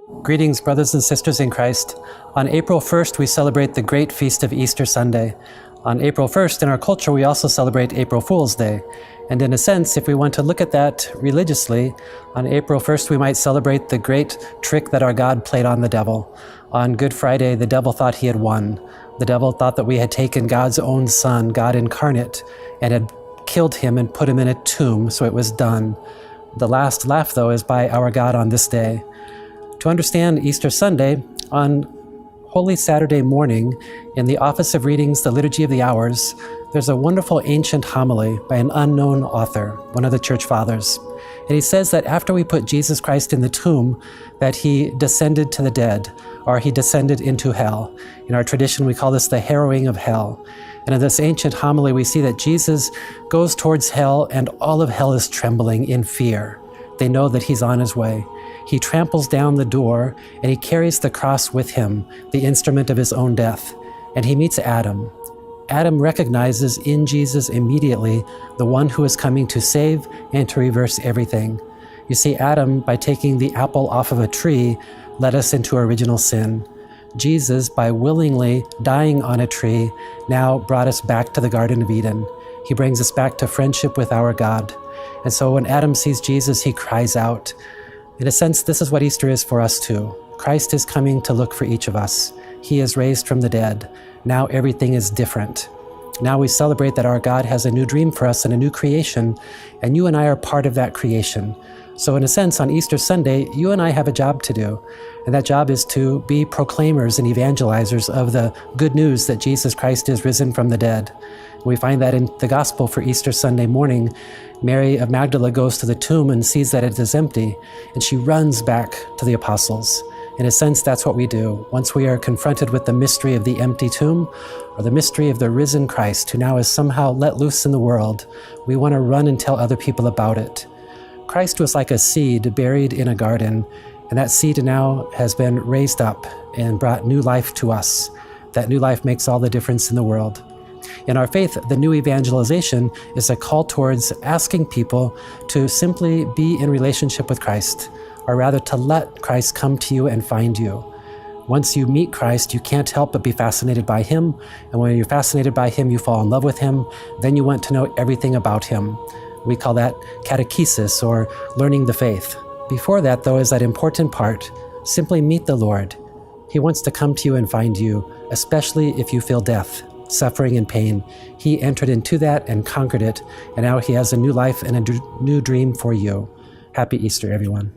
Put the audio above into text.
Greetings, brothers and sisters in Christ. On April 1st, we celebrate the great feast of Easter Sunday. On April 1st, in our culture, we also celebrate April Fool's Day. And in a sense, if we want to look at that religiously, on April 1st, we might celebrate the great trick that our God played on the devil. On Good Friday, the devil thought he had won. The devil thought that we had taken God's own Son, God incarnate, and had killed him and put him in a tomb, so it was done. The last laugh, though, is by our God on this day. To understand Easter Sunday, on Holy Saturday morning, in the Office of Readings, the Liturgy of the Hours, there's a wonderful ancient homily by an unknown author, one of the Church Fathers. And he says that after we put Jesus Christ in the tomb, that he descended to the dead, or he descended into hell. In our tradition, we call this the harrowing of hell. And in this ancient homily, we see that Jesus goes towards hell, and all of hell is trembling in fear. They know that he's on his way. He tramples down the door, and he carries the cross with him, the instrument of his own death. And he meets Adam. Adam recognizes in Jesus immediately the one who is coming to save and to reverse everything. You see, Adam, by taking the apple off of a tree, led us into original sin. Jesus, by willingly dying on a tree, now brought us back to the Garden of Eden. He brings us back to friendship with our God. And so when Adam sees Jesus, he cries out. In a sense, this is what Easter is for us too. Christ is coming to look for each of us. He is raised from the dead. Now everything is different. Now we celebrate that our God has a new dream for us and a new creation, and you and I are part of that creation. So in a sense, on Easter Sunday, you and I have a job to do, and that job is to be proclaimers and evangelizers of the good news that Jesus Christ is risen from the dead. We find that in the Gospel for Easter Sunday morning. Mary of Magdala goes to the tomb and sees that it is empty, and she runs back to the apostles. In a sense, that's what we do. Once we are confronted with the mystery of the empty tomb, or the mystery of the risen Christ, who now is somehow let loose in the world, we want to run and tell other people about it. Christ was like a seed buried in a garden, and that seed now has been raised up and brought new life to us. That new life makes all the difference in the world. In our faith, the new evangelization is a call towards asking people to simply be in relationship with Christ, or rather to let Christ come to you and find you. Once you meet Christ, you can't help but be fascinated by him, and when you're fascinated by him, you fall in love with him, then you want to know everything about him. We call that catechesis, or learning the faith. Before that, though, is that important part: simply meet the Lord. He wants to come to you and find you, especially if you feel death, suffering, and pain. He entered into that and conquered it, and now he has a new life and a new dream for you. Happy Easter, everyone.